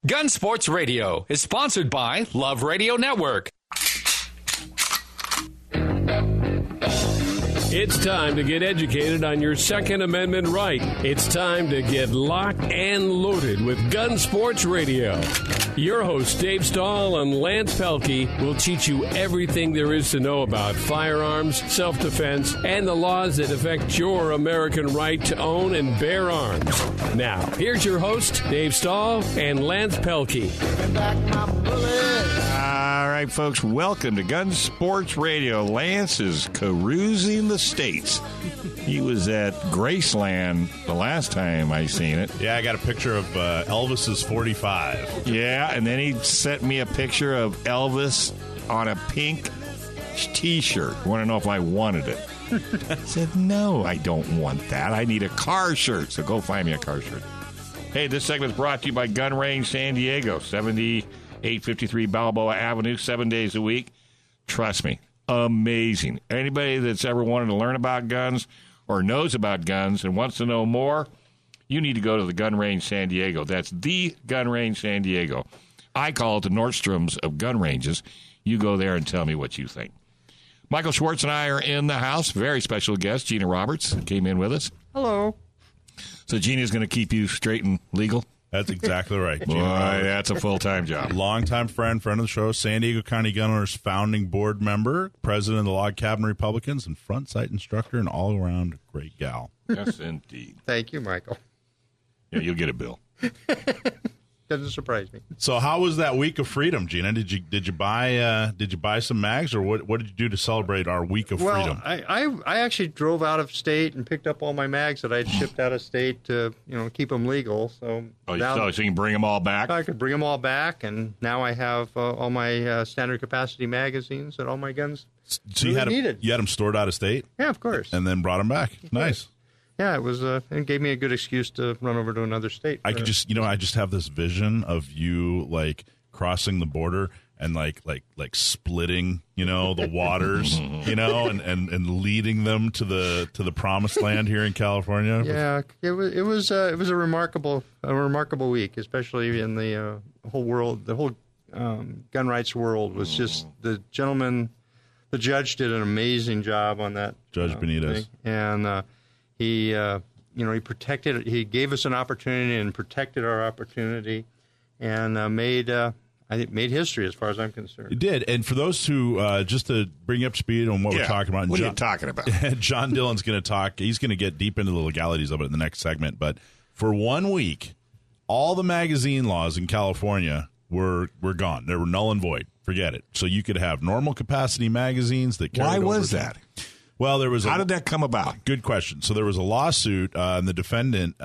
Gun Sports Radio is sponsored by Love Radio Network. It's time to get educated on your Second Amendment right. It's time to get locked and loaded with Gun Sports Radio. Your hosts, Dave Stahl and Lance Pelkey, will teach you everything there is to know about firearms, self-defense, and the laws that affect your American right to own and bear arms. Now, here's your host, Dave Stahl and Lance Pelkey. All right, folks, welcome to Gun Sports Radio. Lance is carousing the states. He was at Graceland the last time I seen it. Yeah, I got a picture of Elvis's 45. Yeah, and then he sent me a picture of Elvis on a pink T-shirt. Want to know if I wanted it. I said, no, I don't want that. I need a car shirt, so go find me a car shirt. Hey, this segment is brought to you by Gun Range San Diego, 7853 Balboa Avenue, 7 days a week. Trust me, amazing. Anybody that's ever wanted to learn about guns or knows about guns and wants to know more, you need to go to the Gun Range San Diego. That's the Gun Range San Diego. I call it the Nordstrom's of gun ranges. You go there and tell me what you think. Michael Schwartz and I are in the house. Very special guest, Gina Roberts, came in with us. Hello. So Gina's going to keep you straight and legal? That's exactly right. Boy, that's a full-time job. Longtime friend of the show, San Diego County Gun Owners founding board member, president of the Log Cabin Republicans, and front sight instructor, and all-around great gal. Yes, indeed. Thank you, Michael. Yeah, you'll get a bill. Doesn't surprise me. So, how was that week of freedom, Gina? Did you buy some mags, or what did you do to celebrate our week of freedom? I actually drove out of state and picked up all my mags that I'd shipped out of state to keep them legal. So so you can bring them all back? I could bring them all back, and now I have all my standard capacity magazines and all my guns. So you had them stored out of state? Yeah, of course. And then brought them back. Nice. Yeah, it was. It gave me a good excuse to run over to another state. I could I just have this vision of you like crossing the border and like splitting, the waters, and leading them to the promised land here in California. Yeah, it was a remarkable week, especially in the whole world. The whole gun rights world was just the judge did an amazing job on that. Judge Benitez. Thing. And he protected. He gave us an opportunity and protected our opportunity, and made history as far as I'm concerned. He did. And for those who just to bring you up to speed on what we're talking about, what are you talking about? John Dillon's going to talk. He's going to get deep into the legalities of it in the next segment. But for 1 week, all the magazine laws in California were gone. They were null and void. Forget it. So you could have normal capacity magazines that. Why was that? Well, there was. How did that come about? Good question. So there was a lawsuit, and the defendant,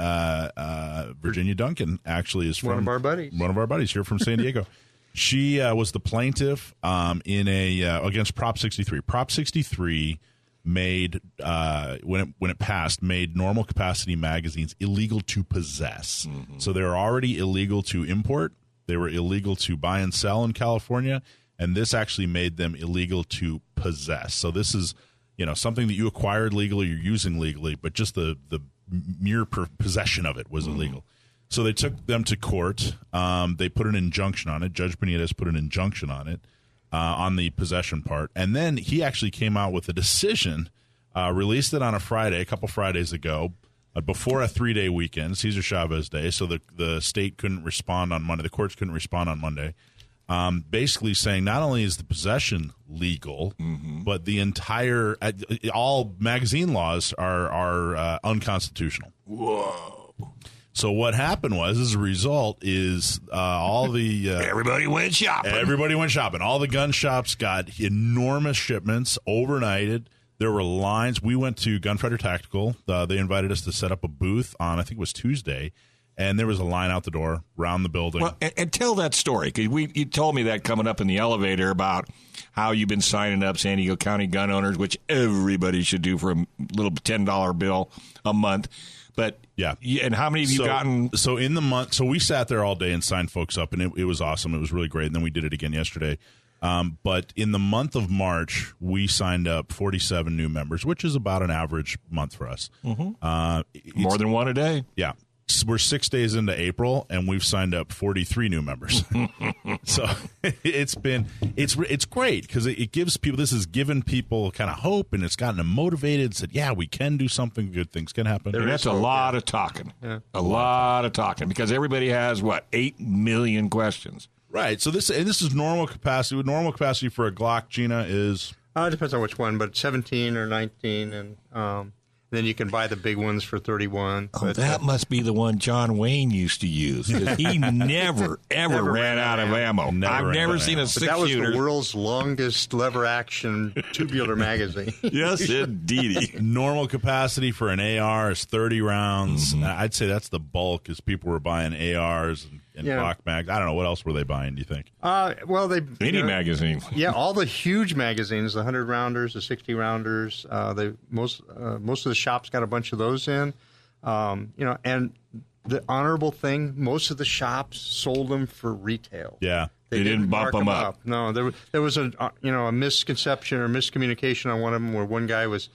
Virginia Duncan, actually is one of our buddies. One of our buddies here from San Diego. She was the plaintiff in against Prop 63. Prop 63 made when it passed made normal capacity magazines illegal to possess. Mm-hmm. So they were already illegal to import. They were illegal to buy and sell in California, and this actually made them illegal to possess. So this is something that you acquired legally, you're using legally, but just the mere possession of it was illegal. So they took them to court. They put an injunction on it. Judge Benitez put an injunction on it, on the possession part. And then he actually came out with a decision, released it on a Friday, a couple Fridays ago, before a 3-day weekend, Cesar Chavez Day. So the state couldn't respond on Monday. The courts couldn't respond on Monday. Basically saying not only is the possession legal, but the entire all magazine laws are unconstitutional. Whoa! So what happened was, as a result, is all the everybody went shopping. Everybody went shopping. All the gun shops got enormous shipments overnighted. There were lines. We went to Gunfighter Tactical. They invited us to set up a booth on, I think it was Tuesday. And there was a line out the door, around the building. Well, and tell that story, because you told me that coming up in the elevator about how you've been signing up San Diego County gun owners, which everybody should do for a little $10 bill a month. But yeah, and how many have you gotten? So in the month, so we sat there all day and signed folks up, and it was awesome. It was really great. And then we did it again yesterday. But in the month of March, we signed up 47 new members, which is about an average month for us. Mm-hmm. More than one a day. Yeah. we're 6 days into April, and we've signed up 43 new members. So it's great because it gives people, this has given people kind of hope, and it's gotten them motivated, said, yeah, we can do something, good things can happen. And that's a lot of talking. Yeah. A lot of talking because everybody has, 8 million questions. Right. So this is normal capacity. Normal capacity for a Glock, Gina, is? It depends on which one, but 17 or 19, and then you can buy the big ones for 31. Oh, that must be the one John Wayne used to use. He never ran out of ammo. I've never seen a 6-shooter. That was the world's longest lever-action tubular magazine. Yes, indeed. Normal capacity for an AR is 30 rounds. I'd say that's the bulk, is people were buying ARs and Glock mags. I don't know. What else were they buying, do you think? Any magazine. Yeah, all the huge magazines, the 100-rounders, the 60-rounders. Most of the shops got a bunch of those in. And the honorable thing, most of the shops sold them for retail. Yeah. They didn't bump them up. No, there was a misconception or miscommunication on one of them where one guy was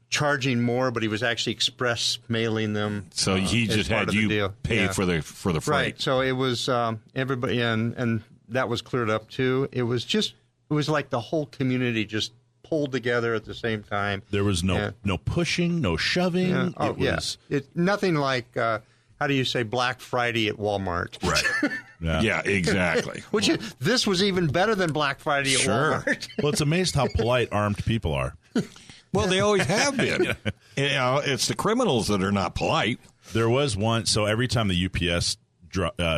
charging more, but he was actually express mailing them. So he just had you pay for the freight. Right. So it was everybody, and that was cleared up too. It was like the whole community just pulled together at the same time. There was no pushing, no shoving. Yeah. Nothing like how do you say Black Friday at Walmart? Right. Yeah, exactly. This was even better than Black Friday at Walmart. Well, it's amazing how polite armed people are. Well, they always have been. It's the criminals that are not polite. There was one. So every time the UPS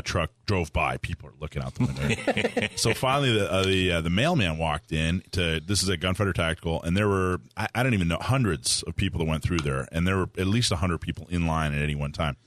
truck drove by, people are looking out the window. So finally, the mailman walked in this is at Gunfighter Tactical, and there were I don't even know, hundreds of people that went through there, and there were at least 100 people in line at any one time.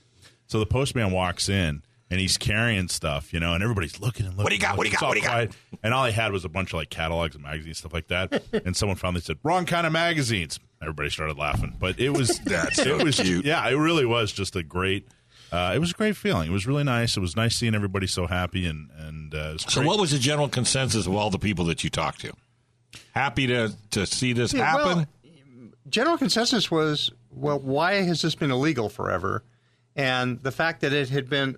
So the postman walks in, and he's carrying stuff, and everybody's looking and looking. What do you got? What do you got? And all he had was a bunch of catalogs and magazines, stuff like that. And someone finally said, "Wrong kind of magazines." Everybody started laughing, but it was cute. Yeah, it really was just a great. It was a great feeling. It was really nice. It was nice seeing everybody so happy, and it was so. Great. What was the general consensus of all the people that you talked to? Happy to see this happen. Well, general consensus was, well, why has this been illegal forever? And the fact that it had been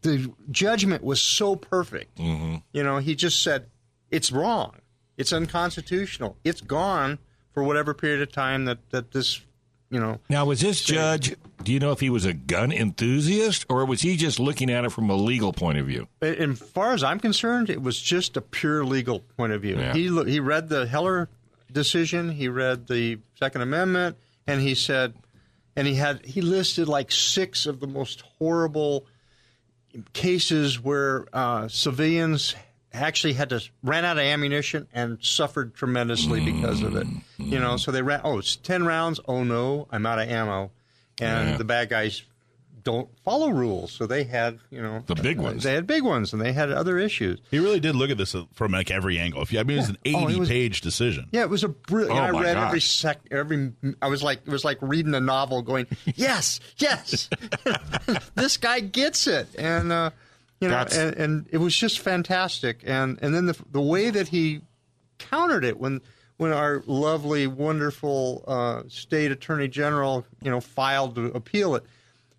the judgment was so perfect. Mm-hmm. He just said it's wrong, it's unconstitutional, it's gone for whatever period of time that this. Now, was this judge, do you know if he was a gun enthusiast, or was he just looking at it from a legal point of view? As far as I'm concerned, it was just a pure legal point of view. Yeah. He read the Heller decision, he read the Second Amendment, and he said, and he listed 6 of the most horrible cases where civilians actually ran out of ammunition and suffered tremendously because of it. So they ran, it's 10 rounds. Oh, no, I'm out of ammo. And the bad guys don't follow rules. So they had, the big ones. They had big ones, and they had other issues. He really did look at this from every angle. It was an 80-page decision. Yeah, it was a brilliant. I read it was like reading a novel going, yes, this guy gets it. And, and it was just fantastic. And then the way that he countered it when our lovely, wonderful state attorney general, filed to appeal it.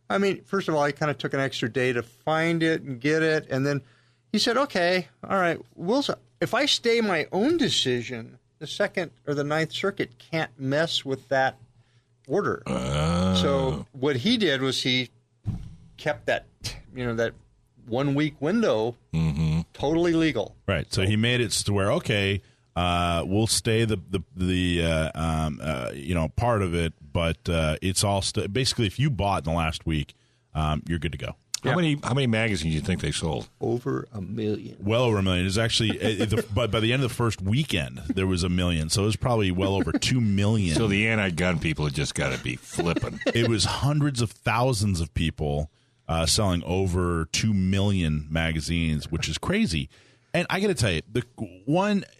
I mean, first of all, he kind of took an extra day to find it and get it. And then he said, okay, all right, if I stay my own decision, the Second or the Ninth Circuit can't mess with that order. So what he did was he kept that 1 week window totally legal. Right. So he made it to where, okay, we'll stay the part of it, but it's all basically if you bought in the last week, you're good to go. How many magazines do you think they sold? Over 1 million. Well over 1 million. It's actually, but by the end of the first weekend, there was 1 million. So it was probably well over 2 million. So the anti-gun people have just got to be flipping. It was hundreds of thousands of people selling over 2 million magazines, which is crazy. And I got to tell you,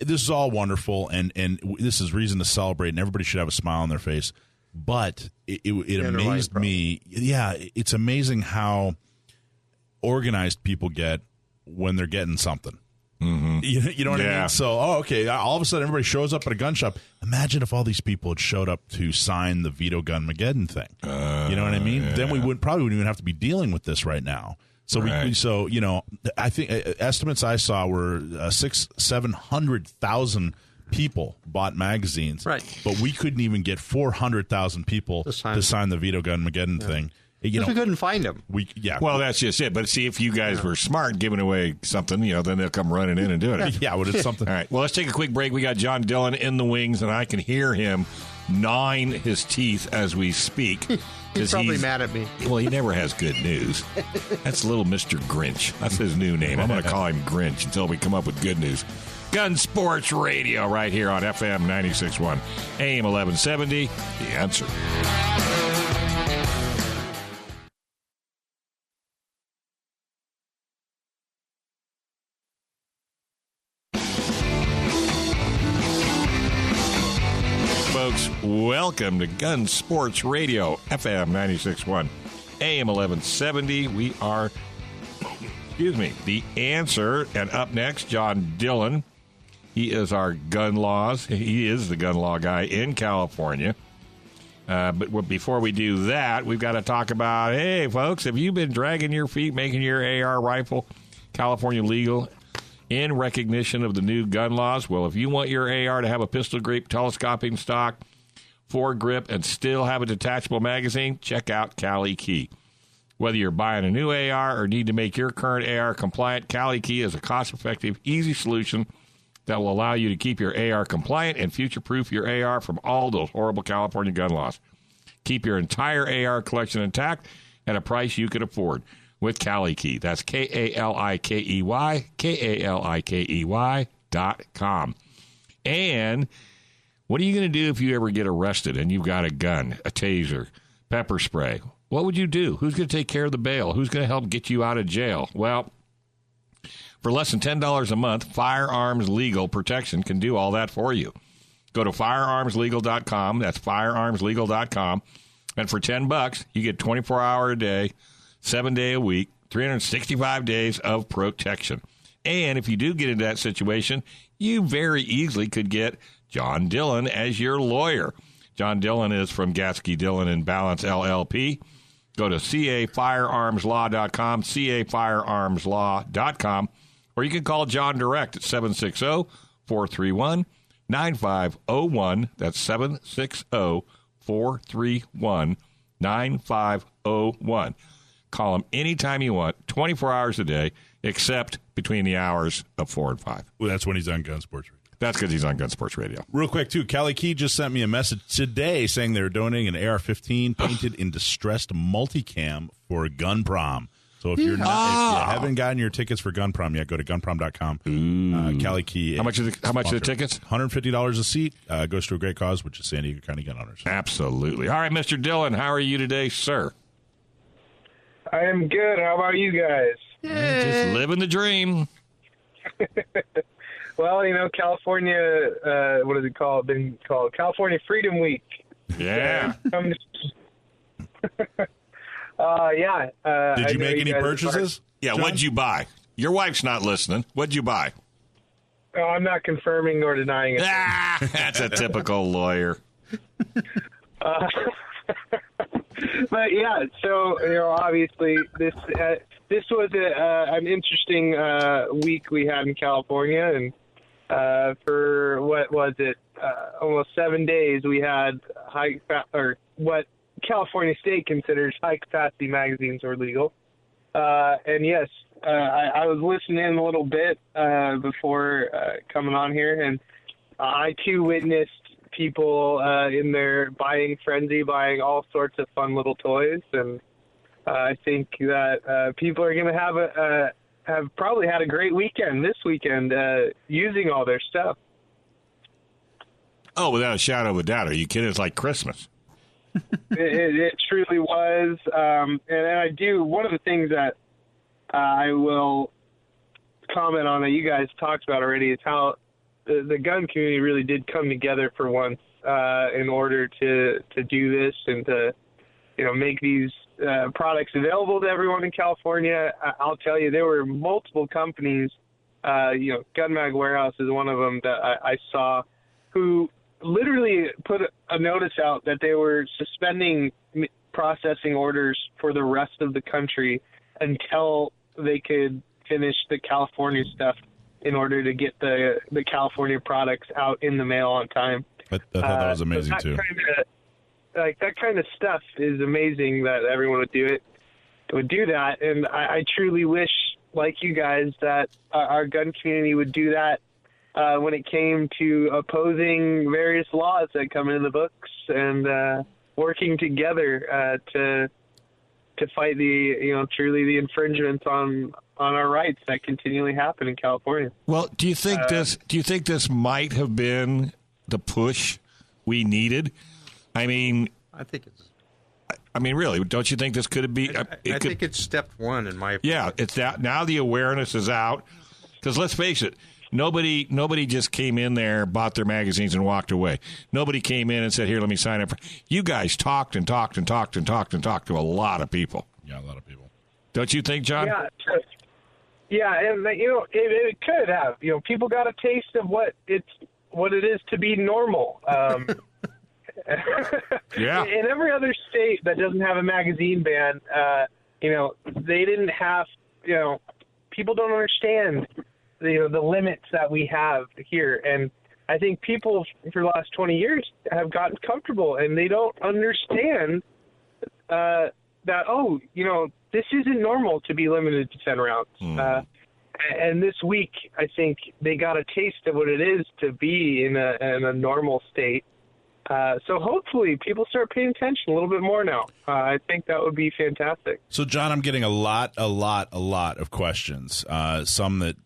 this is all wonderful, and this is reason to celebrate, and everybody should have a smile on their face. But it amazed me. Yeah, it's amazing how organized people get when they're getting something. You know what I Yeah. mean? So, okay, all of a sudden everybody shows up at a gun shop. Imagine if all these people had showed up to sign the Veto Gunmageddon thing. You know what I mean? Yeah. Then we probably wouldn't even have to be dealing with this right now. So Right. I think estimates I saw were 700,000 people bought magazines, Right. But we couldn't even get 400,000 people to sign the Veto Gunmageddon thing. Because we couldn't find them. Well, that's just it. But see, if you guys were smart giving away something, then they'll come running in and doing it. Yeah, well, it's something. All right. Well, let's take a quick break. We got John Dillon in the wings, and I can hear him gnawing his teeth as we speak. He's probably mad at me. Well, he never has good news. That's little Mr. Grinch. That's his new name. I'm going to call him Grinch until we come up with good news. Gun Sports Radio right here on FM 96.1, AM 1170. The Answer. Folks, welcome to Gun Sports Radio, FM 96.1, AM 1170. We are, The Answer. And up next, John Dillon. He is our gun laws. He is the gun law guy in California. But before we do that, we've got to talk about, hey, folks, have you been dragging your feet making your AR rifle California legal in recognition of the new gun laws? Well, if you want your AR to have a pistol grip telescoping stock, foregrip, and still have a detachable magazine, check out Cali Key. Whether you're buying a new AR or need to make your current AR compliant, Cali Key is a cost-effective, easy solution that will allow you to keep your AR compliant and future-proof your AR from all those horrible California gun laws. Keep your entire AR collection intact at a price you can afford with Cali Key. That's Kalikey, Kalikey.com. And what are you going to do if you ever get arrested and you've got a gun, a taser, pepper spray? What would you do? Who's going to take care of the bail? Who's going to help get you out of jail? Well, for less than $10 a month, Firearms Legal Protection can do all that for you. Go to firearmslegal.com. That's firearmslegal.com. And for $10, you get 24-hour a day, 7-day a week, 365 days of protection. And if you do get into that situation, you very easily could get John Dillon as your lawyer. John Dillon is from Gatsky, Dillon and Balance, LLP. Go to cafirearmslaw.com, cafirearmslaw.com, or you can call John direct at 760-431-9501. That's 760-431-9501. Call him anytime you want, 24 hours a day, except between the hours of 4 and 5. Well, that's when he's on Gun Sports Radio. That's because he's on Gun Sports Radio. Real quick, too, Cali Key just sent me a message today saying they're donating an AR-15 painted in distressed multicam for Gun Prom. So if if you haven't gotten your tickets for Gun Prom yet, go to gunprom.com. Cali Key. How much are the tickets? $150 a seat. Goes to a great cause, which is San Diego County Gun Owners. Absolutely. All right, Mr. Dillon, how are you today, sir? I am good. How about you guys? Just living the dream. Well, California, what is it called? Been called California Freedom Week. Yeah. Yeah. Did you make any purchases? Yeah, John? what'd you buy? Your wife's not listening. What'd you buy? Oh, I'm not confirming nor denying it. That's a typical lawyer. But yeah, so obviously this was an interesting week we had in California, and for what was it, almost 7 days we had what California State considers high capacity magazines were legal. And yes, I was listening in a little bit before coming on here, and I too witnessed people in their buying frenzy, buying all sorts of fun little toys, and I think that people are going to have probably had a great weekend this weekend using all their stuff. Oh, without a shadow of a doubt. Are you kidding? It's like Christmas. It truly was. And I do, one of the things that I will comment on that you guys talked about already is how the gun community really did come together for once in order to do this and to make these products available to everyone in California. I'll tell you, there were multiple companies Gun Mag Warehouse is one of them that I saw, who literally put a notice out that they were suspending processing orders for the rest of the country until they could finish the California stuff in order to get the California products out in the mail on time. I thought that was amazing too. That kind of stuff is amazing that everyone would do that, and I truly wish, like you guys, that our gun community would do that when it came to opposing various laws that come in the books and working together to fight truly the infringements on our rights that continually happen in California. Well, do you think this might have been the push we needed? I mean, really, don't you think this could be? I think it's step one in my opinion. Yeah, it's that now the awareness is out. Because let's face it, nobody just came in there, bought their magazines, and walked away. Nobody came in and said, "Here, let me sign up." You guys talked and talked and talked and talked and talked to a lot of people. Yeah, a lot of people. Don't you think, John? Yeah, and it could have. People got a taste of what it is to be normal. Yeah. In every other state that doesn't have a magazine ban, they didn't have. People don't understand the limits that we have here, and I think people for the last 20 years have gotten comfortable, and they don't understand that. This isn't normal to be limited to 10 rounds. And this week, I think they got a taste of what it is to be in a normal state. So hopefully people start paying attention a little bit more now. I think that would be fantastic. So, John, I'm getting a lot of questions. Some that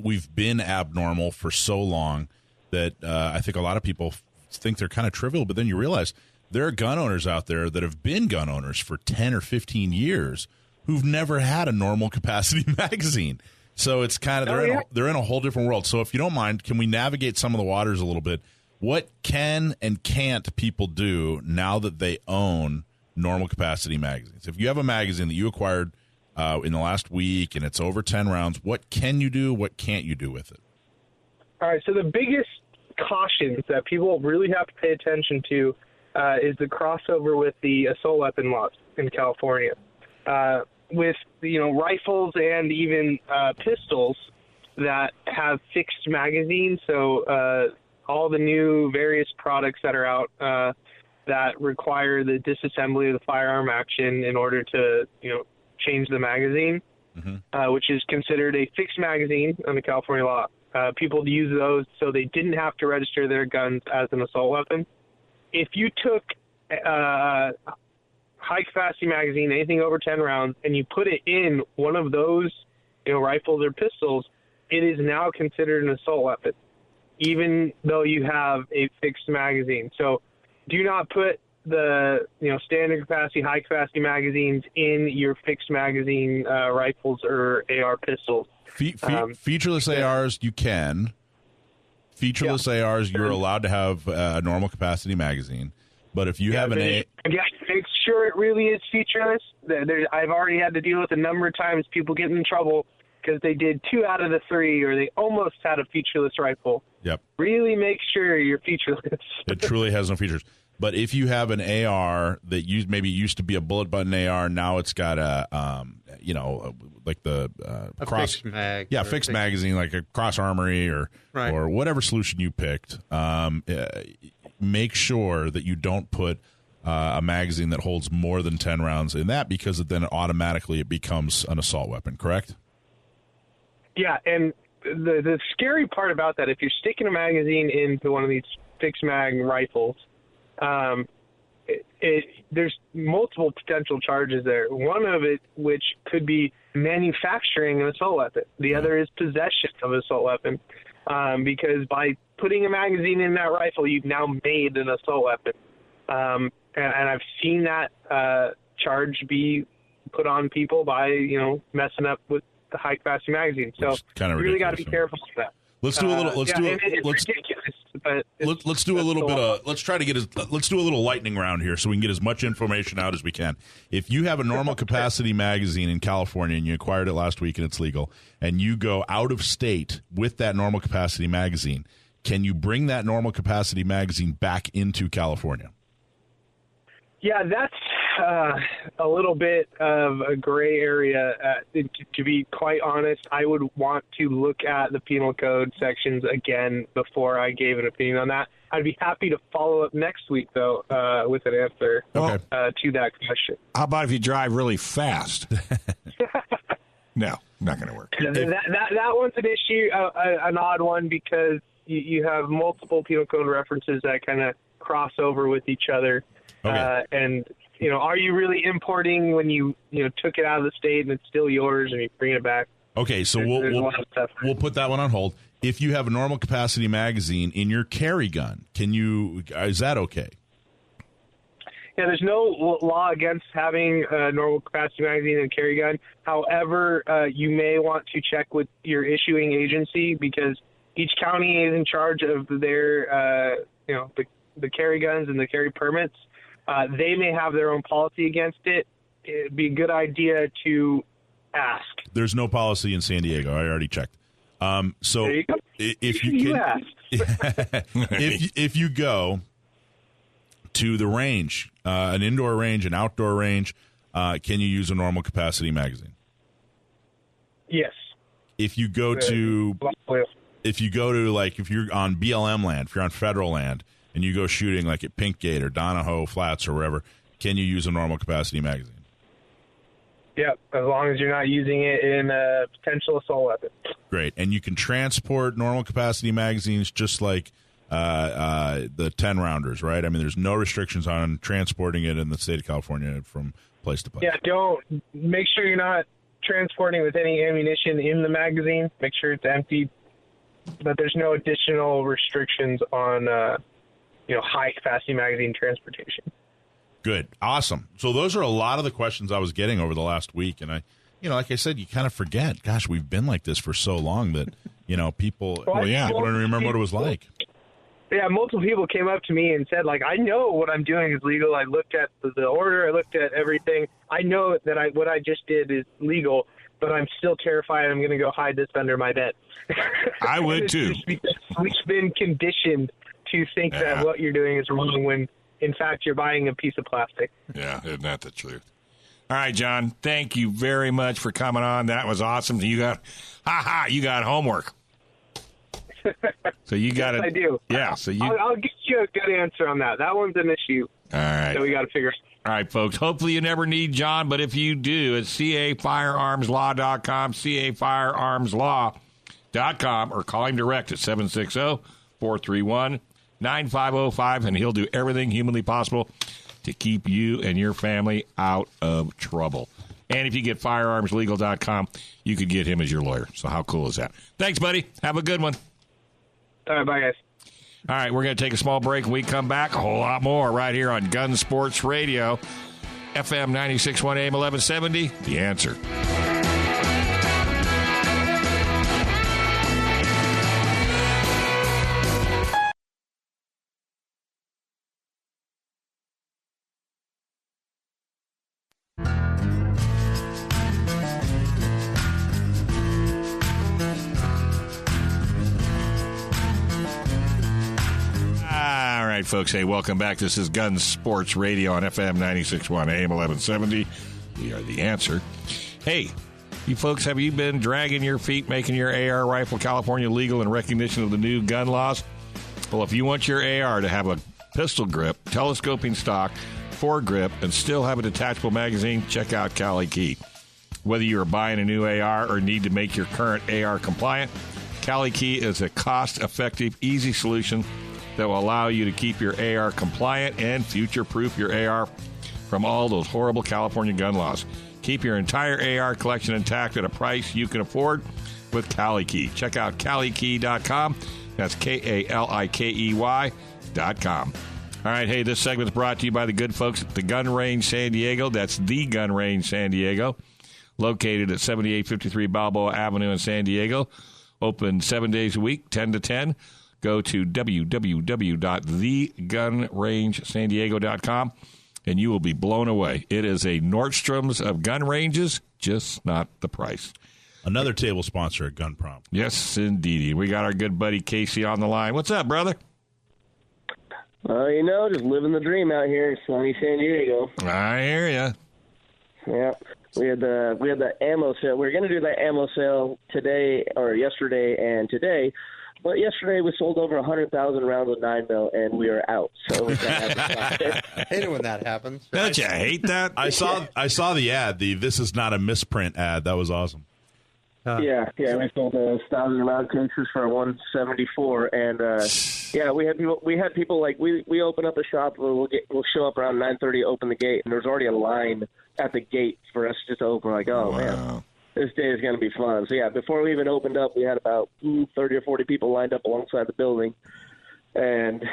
we've been abnormal for so long that I think a lot of people think they're kind of trivial, but then you realize there are gun owners out there that have been gun owners for 10 or 15 years who've never had a normal capacity magazine. So it's kind of they're in a whole different world. So if you don't mind, can we navigate some of the waters a little bit? What can and can't people do now that they own normal capacity magazines? If you have a magazine that you acquired in the last week and it's over 10 rounds, what can you do? What can't you do with it? All right. So the biggest cautions that people really have to pay attention to is the crossover with the assault weapon laws in California. With rifles and even pistols that have fixed magazines, so all the new various products that are out that require the disassembly of the firearm action in order to change the magazine, which is considered a fixed magazine under California law. People use those so they didn't have to register their guns as an assault weapon. If you took high-capacity magazine, anything over 10 rounds, and you put it in one of those rifles or pistols, it is now considered an assault weapon, even though you have a fixed magazine. So do not put the standard capacity, high-capacity magazines in your fixed magazine rifles or AR pistols. Featureless ARs, you can. Featureless ARs, you're allowed to have a normal capacity magazine. But if you have an make sure it really is featureless. I've already had to deal with a number of times people getting in trouble because they did 2 out of the 3, or they almost had a featureless rifle. Yep. Really make sure you're featureless. It truly has no features. But if you have an AR that maybe used to be a bullet button AR, now it's got a like the cross fixed mag, fixed magazine, like a cross armory or whatever solution you picked. Make sure that you don't put a magazine that holds more than 10 rounds in that, because then automatically it becomes an assault weapon, correct? Yeah, and the scary part about that, if you're sticking a magazine into one of these fixed mag rifles, there's multiple potential charges there. One of it, which could be manufacturing an assault weapon. The other is possession of an assault weapon, because by putting a magazine in that rifle, you've now made an assault weapon. And I've seen that charge be put on people by messing up with the high capacity magazine. So you really got to be careful of that. Let's do a little. It's ridiculous. but let's do a little bit of let's do a little lightning round here so we can get as much information out as we can. If you have a normal capacity magazine in California and you acquired it last week and it's legal, and you go out of state with that normal capacity magazine, can you bring that normal capacity magazine back into California? Yeah, that's a little bit of a gray area. To be quite honest, I would want to look at the penal code sections again before I gave an opinion on that. I'd be happy to follow up next week, though, with an answer to that question. How about if you drive really fast? No, not going to work. That one's an issue, an odd one, because you have multiple penal code references that kind of cross over with each other. Okay. And, are you really importing when you took it out of the state and it's still yours and you bring it back? Okay, so we'll put that one on hold. If you have a normal capacity magazine in your carry gun, is that okay? Yeah, there's no law against having a normal capacity magazine and carry gun. However, you may want to check with your issuing agency because each county is in charge of their, the carry guns and the carry permits. They may have their own policy against it. It'd be a good idea to ask. There's no policy in San Diego. I already checked. So there you go. If you asked. if you go to the range, an indoor range, an outdoor range, can you use a normal capacity magazine? Yes. If you go to if you're on BLM land, if you're on federal land, and you go shooting like at Pink Gate or Donahoe Flats or wherever, can you use a normal capacity magazine? Yep, as long as you're not using it in a potential assault weapon. Great. And you can transport normal capacity magazines just like the 10-rounders, right? I mean, there's no restrictions on transporting it in the state of California from place to place. Yeah, don't. Make sure you're not transporting with any ammunition in the magazine. Make sure it's empty. But there's no additional restrictions on high-capacity magazine transportation. Good. Awesome. So those are a lot of the questions I was getting over the last week. And like I said, you kind of forget, gosh, we've been like this for so long that, people don't remember what it was like. Yeah, multiple people came up to me and said, I know what I'm doing is legal. I looked at the order. I looked at everything. I know that what I just did is legal, but I'm still terrified I'm going to go hide this under my bed. I would, too. Because we've been conditioned to think that what you're doing is wrong when, in fact, you're buying a piece of plastic. Yeah, isn't that the truth? All right, John, thank you very much for coming on. That was awesome. You got homework. So you got it. Yes, I do. Yeah, so I'll get you a good answer on that. That one's an issue. All right. So we got to figure it out. All right, folks. Hopefully you never need John, but if you do, it's cafirearmslaw.com, cafirearmslaw.com, or call him direct at 760-431-9505, and he'll do everything humanly possible to keep you and your family out of trouble. And if you get firearmslegal.com, you could get him as your lawyer. So how cool is that? Thanks, buddy. Have a good one. All right, bye, guys. All right, we're going to take a small break. When we come back, a whole lot more right here on Gun Sports Radio, FM 96.1 AM 1170, The Answer. Folks, hey, welcome back. This is Gun Sports Radio on FM 96.1 AM 1170. We are The Answer. Hey, you folks, have you been dragging your feet making your AR rifle California legal in recognition of the new gun laws? Well, if you want your AR to have a pistol grip, telescoping stock, foregrip, and still have a detachable magazine, check out Cali Key. Whether you are buying a new AR or need to make your current AR compliant, Cali Key is a cost-effective, easy solution that will allow you to keep your AR compliant and future-proof your AR from all those horrible California gun laws. Keep your entire AR collection intact at a price you can afford with Cali Key. Check out CaliKey.com. That's KALIKEY.com. All right, hey, this segment is brought to you by the good folks at the Gun Range San Diego. That's the Gun Range San Diego, located at 7853 Balboa Avenue in San Diego. Open 7 days a week, 10 to 10. Go to www.thegunrangesandiego.com, and you will be blown away. It is a Nordstrom's of gun ranges, just not the price. Another table sponsor at Gun Prom. Yes, indeed. We got our good buddy Casey on the line. What's up, brother? Just living the dream out here in sunny San Diego. I hear ya. Yeah, we had the ammo sale. We were going to do that ammo sale today or yesterday and today, but yesterday we sold over 100,000 rounds of 9mm and we are out. So we I hate it when that happens. Don't you hate that? I saw the ad. The "This is not a misprint" ad. That was awesome. Yeah, we sold 1,000 round cases for $174, and we had people like we open up a shop. We'll show up around 9:30, open the gate, and there's already a line at the gate for us just to open. We're like, oh man, this day is going to be fun. So yeah, before we even opened up, we had about 30 or 40 people lined up alongside the building, and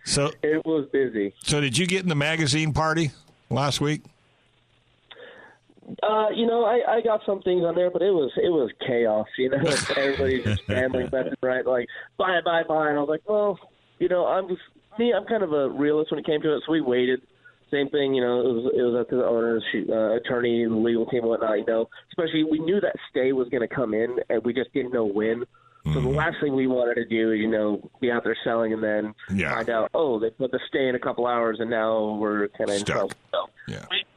so it was busy. So did you get in the magazine party last week? I got some things on there, but it was chaos. Everybody's just scrambling left and right, like buy, and I was like, well, I'm kind of a realist when it came to it, so we waited. Same thing, it was up to the owner's attorney, the legal team, and whatnot. Especially we knew that stay was going to come in, and we just didn't know when. So the last thing we wanted to do is, be out there selling and then find out, they put the stay in a couple hours and now we're kind of in trouble. So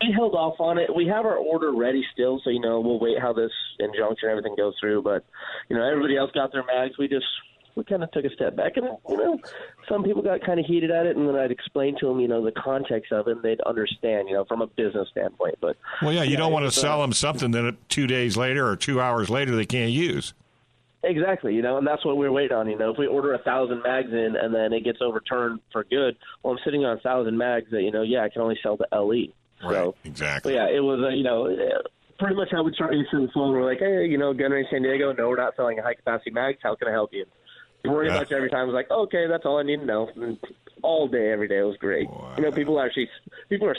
we held off on it. We have our order ready still, so, we'll wait how this injunction and everything goes through. But, everybody else got their mags. We kind of took a step back. And, some people got kind of heated at it, and then I'd explain to them, the context of it, and they'd understand, from a business standpoint. But you don't want to sell them something that 2 days later or 2 hours later they can't use. Exactly, and that's what we're waiting on. If we order 1,000 mags in and then it gets overturned for good, well, I'm sitting on 1,000 mags that I can only sell to LE. Right, so, exactly. It was pretty much how we started to the phone. We're like, hey, Gun Range San Diego. No, we're not selling a high capacity mags. How can I help you? Pretty much every time I was like, okay, that's all I need to know. And all day, every day, it was great. Wow. People are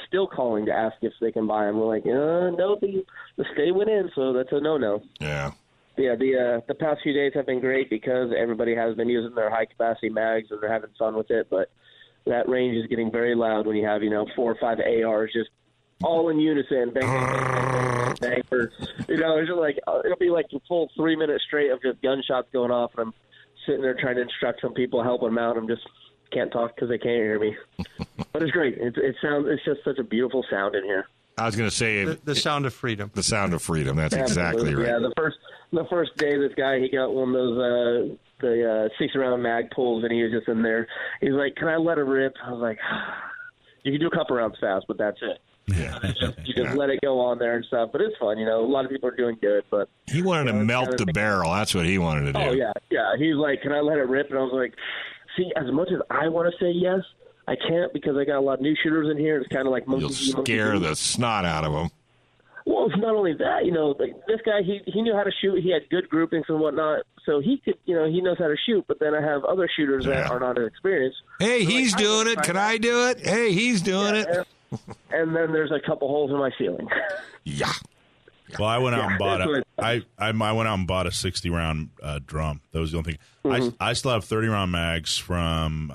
still calling to ask if they can buy them. We're like, no, the stay went in, so that's a no. Yeah. Yeah, the past few days have been great because everybody has been using their high-capacity mags and they're having fun with it, but that range is getting very loud when you have, 4 or 5 ARs just all in unison. Bang, bang, bang, bang, bang, bang. It's just like, it'll be like a full 3 minutes straight of just gunshots going off, and I'm sitting there trying to instruct some people, helping them out. I'm just can't talk because they can't hear me. But it's great. It's just such a beautiful sound in here. I was going to say the sound of freedom. The sound of freedom. That's exactly right. Yeah, the first day, this guy, he got one of those the 6-round mag pulls, and he was just in there. He's like, "Can I let it rip?" I was like, "You can do a couple rounds fast, but that's it." Yeah. You just let it go on there and stuff. But it's fun, A lot of people are doing good, but he wanted to melt the barrel. That's what he wanted to do. Oh yeah. He's like, "Can I let it rip?" And I was like, "See, as much as I want to say yes, I can't because I got a lot of new shooters in here. It's kind of like you'll scare the snot out of them." Well, it's not only that, this guy, he knew how to shoot. He had good groupings and whatnot, so he could, he knows how to shoot. But then I have other shooters that are not as experienced. Hey, he's doing it. Can I do it? Hey, he's doing it. And then there's a couple holes in my ceiling. Yeah. Well, I went out and bought I went out and bought a 60-round drum. That was the only thing. Mm-hmm. I still have 30-round mags from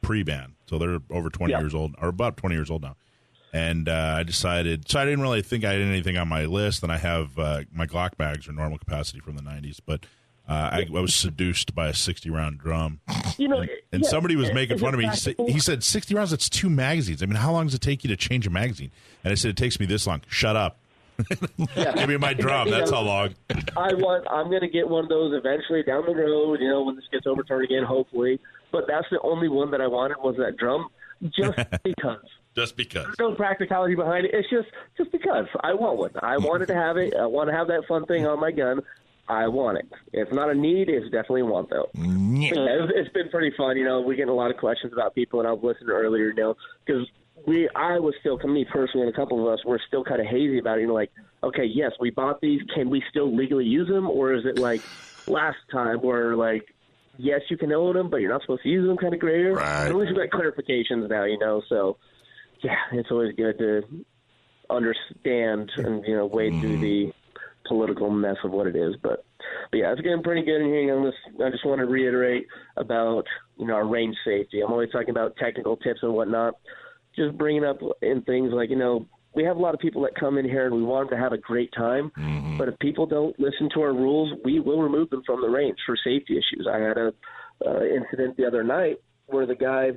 pre-ban, so they're over 20 years old, or about 20 years old now. And I decided, so I didn't really think I had anything on my list. And I have my Glock bags are normal capacity from the 90s, but I was seduced by a 60-round drum. And somebody was making fun of me. He said, 60 rounds, that's 2 magazines. I mean, how long does it take you to change a magazine? And I said, it takes me this long. Shut up. Give me my drum. That's how long. I'm going to get one of those eventually down the road, when this gets overturned again, hopefully. But that's the only one that I wanted was that drum, just because. Just because. There's no practicality behind it. It's just because. I want one. I wanted to have it. I want to have that fun thing on my gun. I want it. It's not a need. It's definitely a want, though. Yeah, it's been pretty fun. We get a lot of questions about people, and I was listening earlier, because I was still, me personally, and a couple of us were still kind of hazy about it. Like, okay, yes, we bought these. Can we still legally use them? Or is it like last time where, like, yes, you can own them, but you're not supposed to use them, kind of gray area? Right. At least we've got clarifications now, so... Yeah, it's always good to understand and, wade through the political mess of what it is. But But yeah, it's getting pretty good in here. I just want to reiterate about, our range safety. I'm always talking about technical tips and whatnot. Just bringing up in things like, we have a lot of people that come in here and we want them to have a great time. Mm-hmm. But if people don't listen to our rules, we will remove them from the range for safety issues. I had a incident the other night where the guy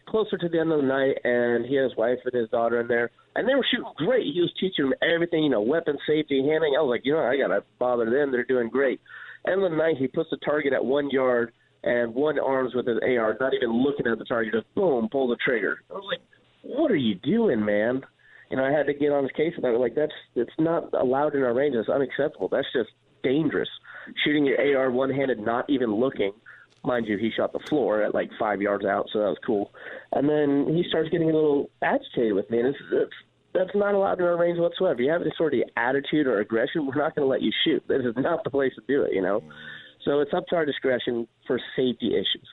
closer to the end of the night, and he had his wife and his daughter in there, and they were shooting great. He was teaching them everything, weapon safety, handling. I was like, I got to bother them. They're doing great. End of the night, he puts the target at 1 yard and one arms with his AR, not even looking at the target, just boom, pull the trigger. I was like, what are you doing, man? I had to get on his case about it. Like, it's not allowed in our range. It's unacceptable. That's just dangerous. Shooting your AR one-handed, not even looking. Mind you, he shot the floor at like 5 yards out, so that was cool. And then he starts getting a little agitated with me, and that's not allowed in our range whatsoever. You have any sort of attitude or aggression, we're not going to let you shoot. This is not the place to do it, So it's up to our discretion for safety issues.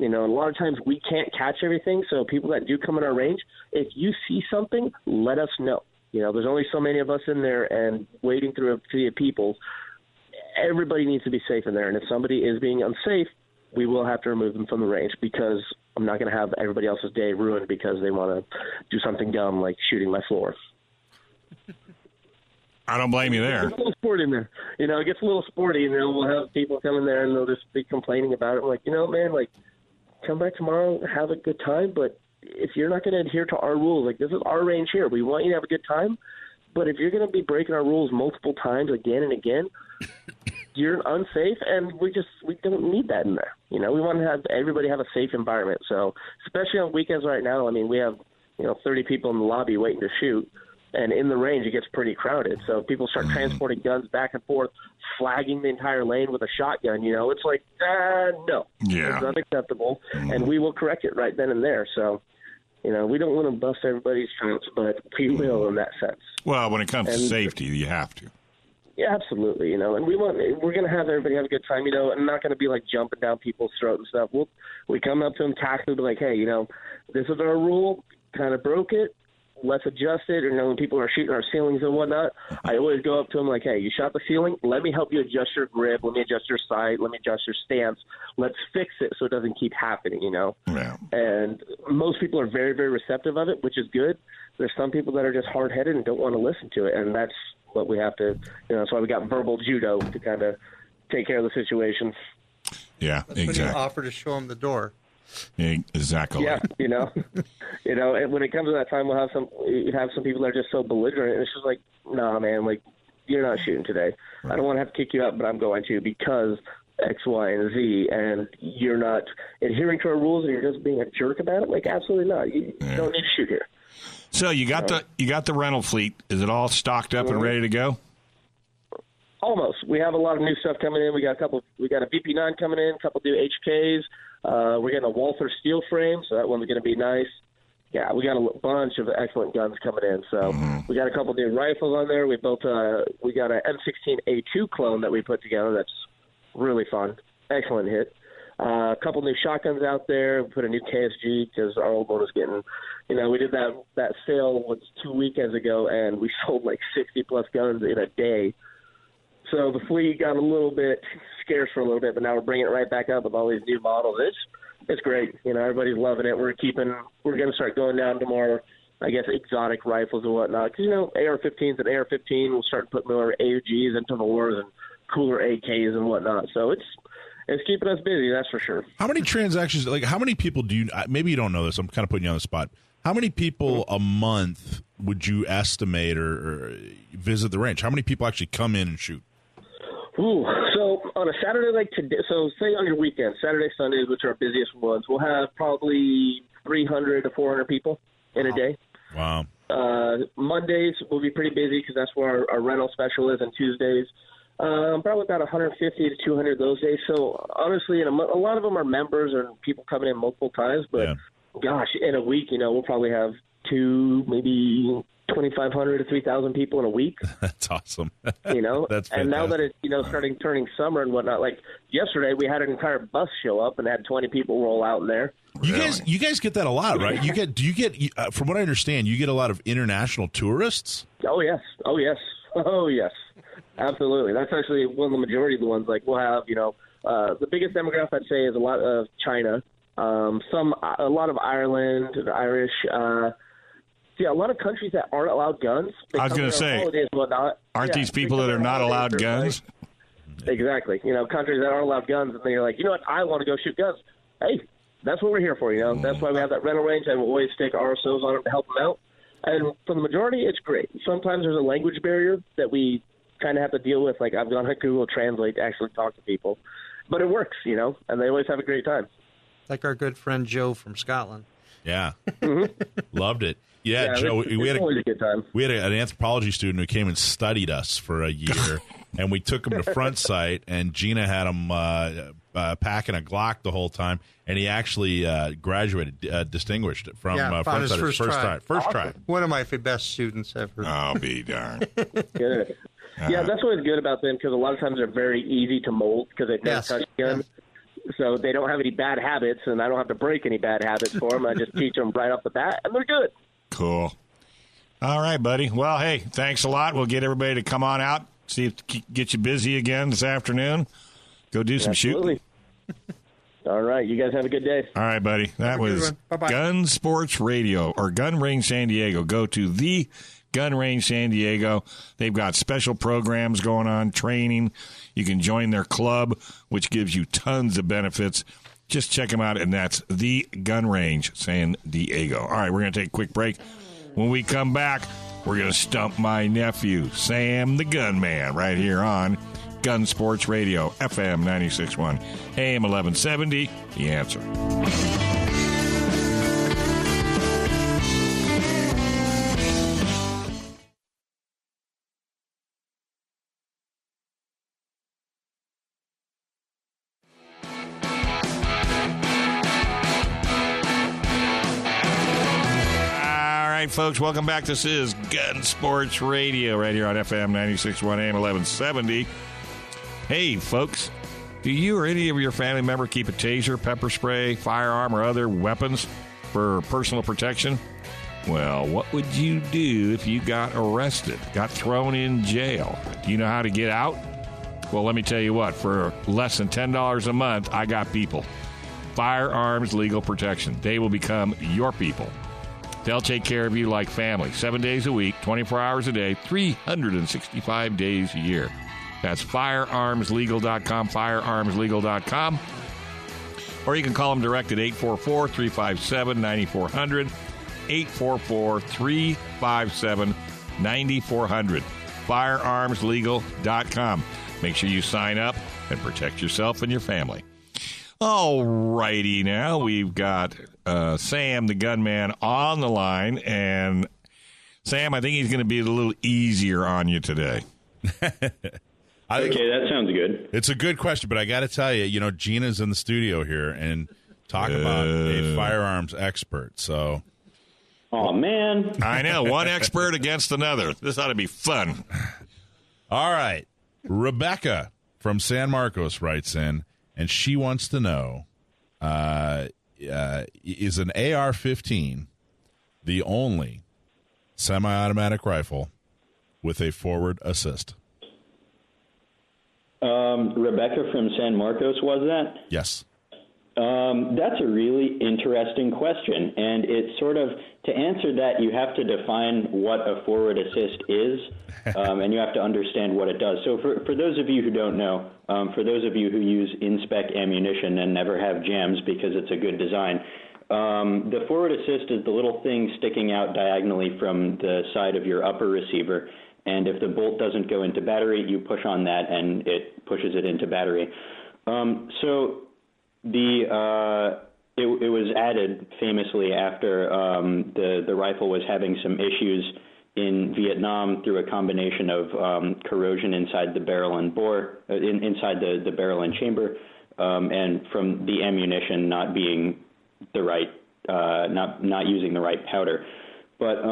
A lot of times we can't catch everything, so people that do come in our range, if you see something, let us know. There's only so many of us in there, and wading through a sea of people, everybody needs to be safe in there. And if somebody is being unsafe, we will have to remove them from the range, because I'm not going to have everybody else's day ruined because they want to do something dumb like shooting my floor. I don't blame you there. It gets a little sporty in there. It gets a little sporty, and we'll have people come in there and they'll just be complaining about it. I'm like, man, come back tomorrow, have a good time, but if you're not going to adhere to our rules, this is our range here. We want you to have a good time, but if you're going to be breaking our rules multiple times again and again, you're unsafe, and we don't need that in there. We want to have everybody have a safe environment. So, especially on weekends right now, we have 30 people in the lobby waiting to shoot, and in the range it gets pretty crowded. So people start transporting guns back and forth, flagging the entire lane with a shotgun. It's like, no, it's unacceptable, and we will correct it right then and there. So, we don't want to bust everybody's chops, but we will in that sense. Well, when it comes to safety, you have to. Yeah, absolutely. And we're going to have everybody have a good time, and not going to be like jumping down people's throats and stuff. We come up to them, tackle, be like, hey, this is our rule, kind of broke it. Let's adjust it. Or when people are shooting our ceilings and whatnot, I always go up to them like, hey, you shot the ceiling. Let me help you adjust your grip. Let me adjust your sight. Let me adjust your stance. Let's fix it so it doesn't keep happening, Yeah. And most people are very, very receptive of it, which is good. There's some people that are just hard-headed and don't want to listen to it, and that's what we have to, that's why we got verbal judo to kind of take care of the situation. Yeah, that's exactly. When you offer to show them the door. Exactly. Yeah, and when it comes to that time, you have some people that are just so belligerent, and it's just like, nah, man, you're not shooting today. Right. I don't want to have to kick you out, but I'm going to because X, Y, and Z, and you're not adhering to our rules, and you're just being a jerk about it. Absolutely not. You don't need to shoot here. So you got the rental fleet. Is it all stocked up and ready to go? Almost. We have a lot of new stuff coming in. We got a VP9 coming in, a couple new HKs. We're getting a Walther steel frame, so that one's going to be nice. Yeah, we got a bunch of excellent guns coming in. So we got a couple new rifles on there. We got a M16A2 clone that we put together. That's really fun. Excellent hit. A couple new shotguns out there. We put a new KSG because our old one was getting, we did that sale 2 weekends ago, and we sold 60-plus guns in a day. So the fleet got a little bit scarce for a little bit, but now we're bringing it right back up with all these new models. It's great. Everybody's loving it. We're going to start going down to more, I guess, exotic rifles and whatnot. Because, AR-15s and AR-15 will start putting more AUGs into the wars and cooler AKs and whatnot. So it's keeping us busy, that's for sure. How many transactions, how many people do you, maybe you don't know this, I'm kind of putting you on the spot. How many people a month would you estimate or visit the range? How many people actually come in and shoot? Ooh, so on a Saturday like today, so say on your weekend, Saturday, Sundays, which are our busiest ones, we'll have probably 300 to 400 people in a day. Wow. Mondays will be pretty busy because that's where our rental special is, and Tuesdays. Probably about 150 to 200 those days. So honestly, a lot of them are members or people coming in multiple times. But gosh, in a week, we'll probably have maybe 2,500 to 3,000 people in a week. That's awesome. That's fantastic. And now that it's turning summer and whatnot. Like yesterday, we had an entire bus show up and had 20 people roll out in there. You guys get that a lot, right? Do you get? From what I understand, you get a lot of international tourists. Oh yes. Absolutely. That's actually one of the majority of the ones. Like, we'll have, the biggest demographic, I'd say, is a lot of China, a lot of Ireland, Irish, a lot of countries that aren't allowed guns. I was going to say, aren't these people that are not allowed guns? Like, exactly. Countries that aren't allowed guns, and then you're like, you know what, I want to go shoot guns. Hey, that's what we're here for, That's why we have that rental range, and we'll always take RSOs on it to help them out. And for the majority, it's great. Sometimes there's a language barrier that we kind of have to deal with. Like, I've gone to Google Translate to actually talk to people. But it works, and they always have a great time. Like our good friend Joe from Scotland. Yeah. Loved it. Yeah, Joe, we had always a good time. We had an anthropology student who came and studied us for a year, and we took him to Front Sight, and Gina had him packing a Glock the whole time, and he actually graduated distinguished from Front Sight first try. First try. One of my best students ever. I'll be darned. Good. Yeah, that's what's good about them, because a lot of times they're very easy to mold because they've never touched a gun. So they don't have any bad habits, and I don't have to break any bad habits for them. I just teach them right off the bat, and they're good. Cool. All right, buddy. Well, hey, thanks a lot. We'll get everybody to come on out, see if get you busy again this afternoon. Go do some shooting. All right. You guys have a good day. All right, buddy. That was Gun Sports Radio or Gun Range San Diego. Go to the Gun Range San Diego. They've got special programs going on, training. You can join their club, which gives you tons of benefits. Just check them out, and that's the Gun Range San Diego. All right, we're going to take a quick break. When we come back, we're going to stump my nephew, Sam the Gunman, right here on Gun Sports Radio, FM 96.1, AM 1170, The Answer. Folks, welcome back. This is Gun Sports Radio right here on FM 96.1 AM 1170. Hey, folks, do you or any of your family member keep a taser, pepper spray, firearm, or other weapons for personal protection? Well, what would you do if you got arrested, got thrown in jail? Do you know how to get out? Well, let me tell you what. For less than $10 a month, I got people. Firearms Legal Protection. They will become your people. They'll take care of you like family, 7 days a week, 24 hours a day, 365 days a year. That's firearmslegal.com, firearmslegal.com. Or you can call them direct at 844-357-9400, 844-357-9400, firearmslegal.com. Make sure you sign up and protect yourself and your family. All righty now, we've got Sam the Gunman on the line, and Sam, I think he's going to be a little easier on you today. Okay, that sounds good. It's a good question, but I got to tell you, Gina's in the studio here and talk about a firearms expert. So, oh man, I know, one expert against another. This ought to be fun. All right, Rebecca from San Marcos writes in, and she wants to know. Is an AR-15 the only semi-automatic rifle with a forward assist? Rebecca from San Marcos, was that? Yes. That's a really interesting question, and it's sort of, to answer that, you have to define what a forward assist is, and you have to understand what it does. So for those of you who don't know, for those of you who use in-spec ammunition and never have jams because it's a good design, the forward assist is the little thing sticking out diagonally from the side of your upper receiver, and if the bolt doesn't go into battery, you push on that and it pushes it into battery. It was added famously after the rifle was having some issues in Vietnam through a combination of corrosion inside the barrel and bore, inside the barrel and chamber, and from the ammunition not being the right, not using the right powder. But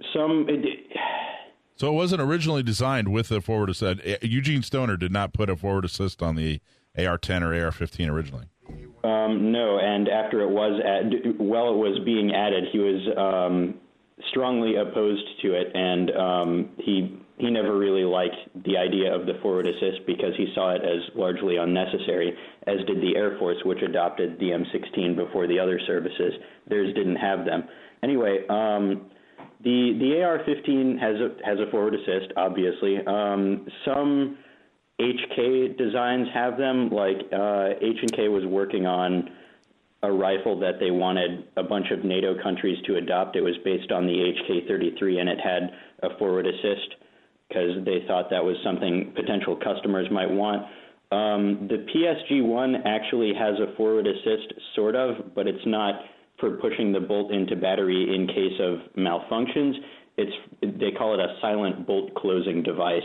so it wasn't originally designed with a forward assist. Eugene Stoner did not put a forward assist on the AR-10 or AR-15 originally. No, and after it was while it was being added, he was strongly opposed to it, and he he never really liked the idea of the forward assist because he saw it as largely unnecessary, as did the Air Force, which adopted the M16 before the other services. Theirs didn't have them. Anyway, the AR-15 has a forward assist, obviously. Some HK designs have them, like H&K was working on a rifle that they wanted a bunch of NATO countries to adopt. It was based on the HK-33, and it had a forward assist because they thought that was something potential customers might want. The PSG-1 actually has a forward assist, sort of, but it's not for pushing the bolt into battery in case of malfunctions. They call it a silent bolt closing device.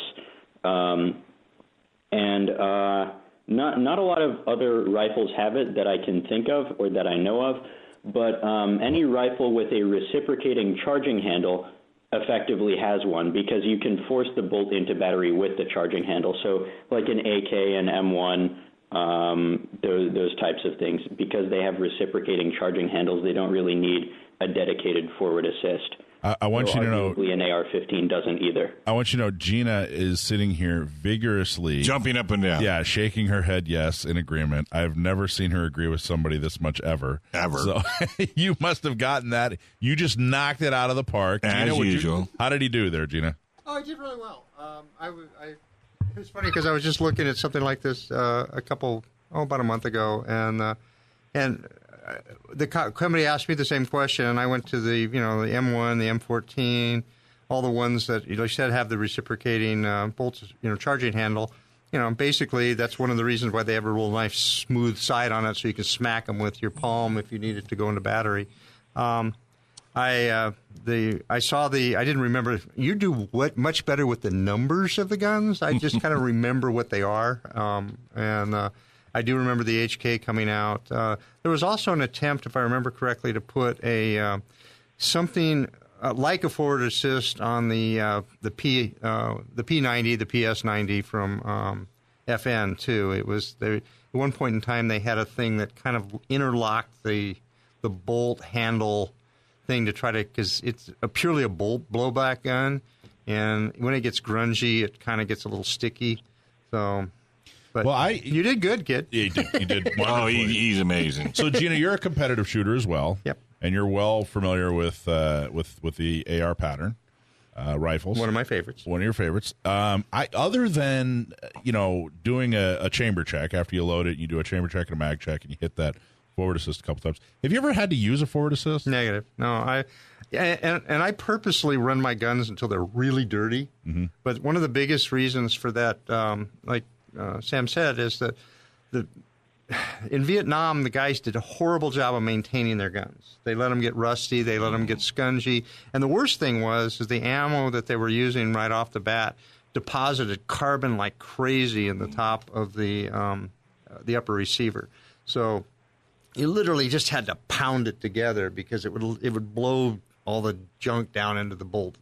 Not a lot of other rifles have it that I can think of or that I know of, but any rifle with a reciprocating charging handle effectively has one because you can force the bolt into battery with the charging handle. So like an AK and M1, those types of things, because they have reciprocating charging handles, they don't really need a dedicated forward assist. I want you to know, an AR-15 doesn't either. I want you to know Gina is sitting here vigorously. Jumping up and down. Yeah, shaking her head yes in agreement. I've never seen her agree with somebody this much ever. Ever. So you must have gotten that. You just knocked it out of the park. As Gina, usual. How did he do there, Gina? Oh, he did really well. It was funny because I was just looking at something like this about a month ago, and the company asked me the same question, and I went to the M1, the M14, all the ones that you said have the reciprocating bolts, charging handle. Basically that's one of the reasons why they have a real nice smooth side on it, so you can smack them with your palm if you need it to go into battery. I didn't remember. You do much better with the numbers of the guns. I just kind of remember what they are, and I do remember the HK coming out. There was also an attempt, if I remember correctly, to put something like a forward assist on the P90, the PS90 from FN too. It was at one point in time they had a thing that kind of interlocked the bolt handle thing to try to, because it's purely a bolt blowback gun, and when it gets grungy, it kind of gets a little sticky. So. But you did good, kid. You did wonderfully. Oh, he's amazing. So, Gina, you're a competitive shooter as well. Yep. And you're well familiar with the AR pattern rifles. One of my favorites. One of your favorites. Other than doing a chamber check after you load it, you do a chamber check and a mag check, and you hit that forward assist a couple times. Have you ever had to use a forward assist? Negative. No, I purposely run my guns until they're really dirty. Mm-hmm. But one of the biggest reasons for that, Sam said, is that in Vietnam, the guys did a horrible job of maintaining their guns. They let them get rusty. They let them get scungy. And the worst thing is the ammo that they were using right off the bat deposited carbon like crazy in the top of the upper receiver. So you literally just had to pound it together because it would blow all the junk down into the bolt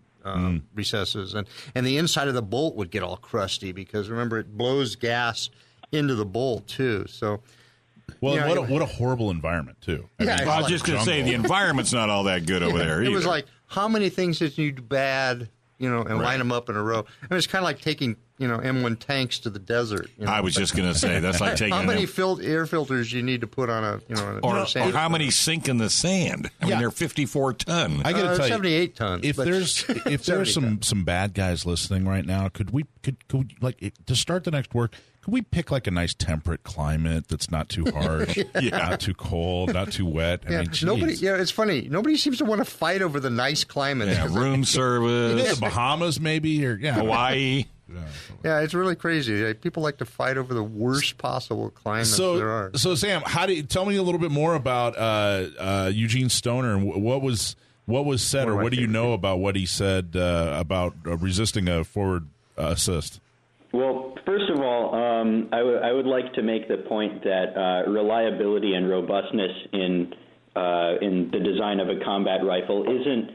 recesses, and the inside of the bolt would get all crusty because, remember, it blows gas into the bolt too. So, well, what a horrible environment too. I was just going to say the environment's not all that good over there either. It was like, how many things did you do bad, and line them up in a row? I mean, it's kind of like taking M1 tanks to the desert. I was just going to say that's like taking how many air filters you need to put on a sand. Or how many sink in the sand? I mean, they're 54 ton. I got to tell you, 78 tons. If there's some bad guys listening right now, could we to start the next work? Could we pick like a nice temperate climate that's not too harsh, not too cold, not too wet? I mean, nobody. Yeah, it's funny. Nobody seems to want to fight over the nice climate. Yeah, room service. The Bahamas, maybe, or Hawaii. Yeah, it's really crazy. People like to fight over the worst possible climates there are. So, Sam, tell me a little bit more about Eugene Stoner and what was said, or what do you know about what he said about resisting a forward assist? Well, first of all, I would like to make the point that reliability and robustness in the design of a combat rifle isn't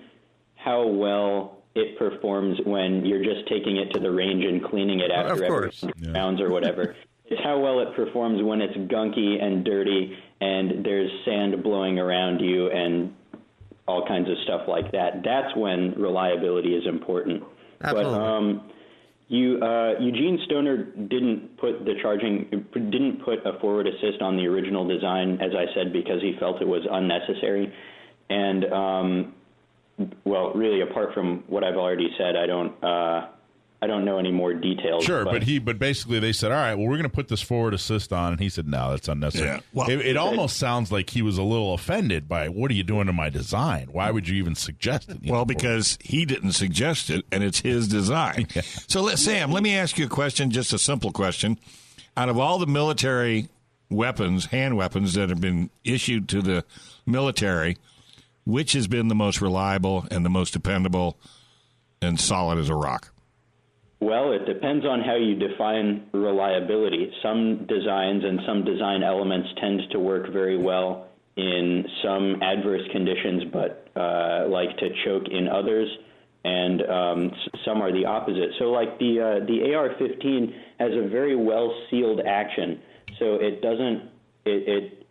how well it performs when you're just taking it to the range and cleaning it after every rounds or whatever. It's how well it performs when it's gunky and dirty and there's sand blowing around you and all kinds of stuff like that. That's when reliability is important. Absolutely. But Eugene Stoner didn't put a forward assist on the original design, as I said, because he felt it was unnecessary. And well, really, apart from what I've already said, I don't know any more details. Sure, but basically they said, all right, well, we're going to put this forward assist on, and he said, no, that's unnecessary. Yeah. Well, it almost sounds like he was a little offended by, what are you doing to my design? Why would you even suggest it? Well, because he didn't suggest it, and it's his design. Yeah. So, Sam, let me ask you a question, just a simple question. Out of all the military weapons, hand weapons that have been issued to the military, which has been the most reliable and the most dependable and solid as a rock? Well, it depends on how you define reliability. Some designs and some design elements tend to work very well in some adverse conditions, but like to choke in others, and some are the opposite. So like the AR-15 has a very well-sealed action, so it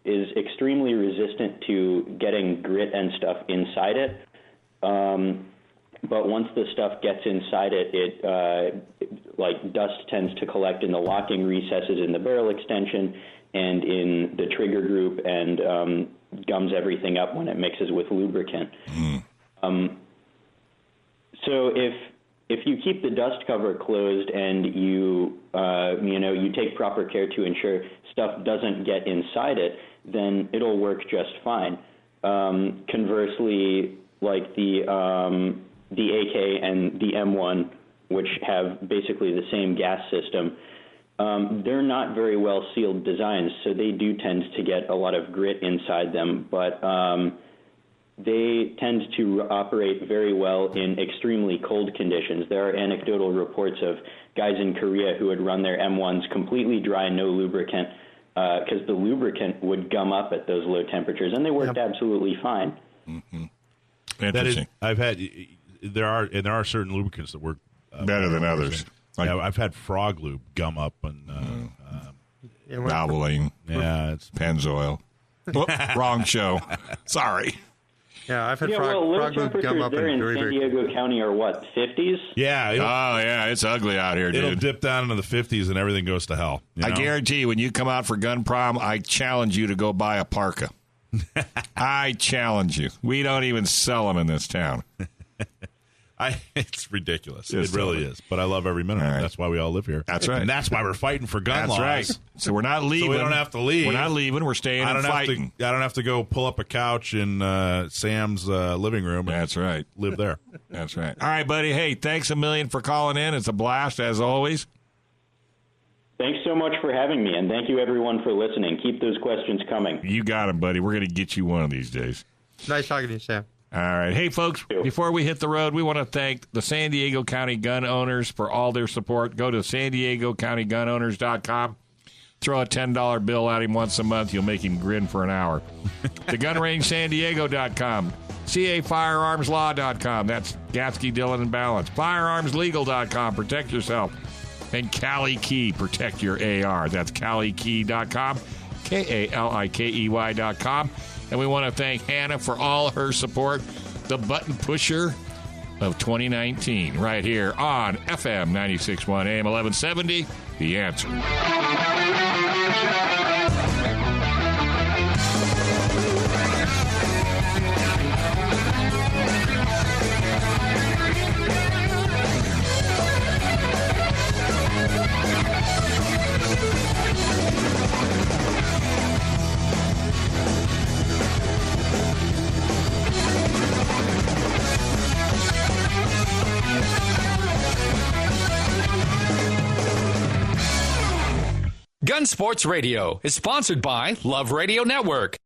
is extremely resistant to getting grit and stuff inside it. But once the stuff gets inside it, like dust tends to collect in the locking recesses in the barrel extension and in the trigger group, and gums everything up when it mixes with lubricant. So if you keep the dust cover closed and you take proper care to ensure stuff doesn't get inside it, then it'll work just fine. Conversely, like the AK and the M1, which have basically the same gas system, they're not very well sealed designs, so they do tend to get a lot of grit inside them, but they tend to operate very well in extremely cold conditions. There are anecdotal reports of guys in Korea who would run their M1s completely dry, no lubricant, because the lubricant would gum up at those low temperatures, and they worked absolutely fine. Mm-hmm. Interesting. There are certain lubricants that work better than others. Like, I've had Frog Lube gum up and Valvoline. Yeah, it's Pennzoil. Wrong show. Sorry. Yeah, I've had low Frog Lube gum up there in San Diego County are what, 50s? Yeah. It's ugly out here, dude. It'll dip down into the 50s and everything goes to hell. I guarantee you, when you come out for gun prom, I challenge you to go buy a parka. I challenge you. We don't even sell them in this town. It's ridiculous. It really is. But I love every minute. Right. That's why we all live here. That's right. And that's why we're fighting for gun laws. That's right. So we're not leaving. So we don't have to leave. We're not leaving. We're staying and fighting. I don't have to go pull up a couch in Sam's living room. That's right. Live there. That's right. All right, buddy. Hey, thanks a million for calling in. It's a blast, as always. Thanks so much for having me, and thank you, everyone, for listening. Keep those questions coming. You got them, buddy. We're going to get you one of these days. Nice talking to you, Sam. All right. Hey, folks, before we hit the road, we want to thank the San Diego County gun owners for all their support. Go to SanDiegoCountyGunOwners.com. Throw a $10 bill at him once a month. You'll make him grin for an hour. TheGunRangeSanDiego.com. CAFirearmsLaw.com. That's Gatsky, Dillon, and Balance. FirearmsLegal.com. Protect yourself. And Cali Key. Protect your AR. That's CaliKey.com. KALIKEY.com. And we want to thank Hannah for all her support, the button pusher of 2019, right here on FM 96.1 AM 1170, The Answer. Gun Sports Radio is sponsored by Love Radio Network.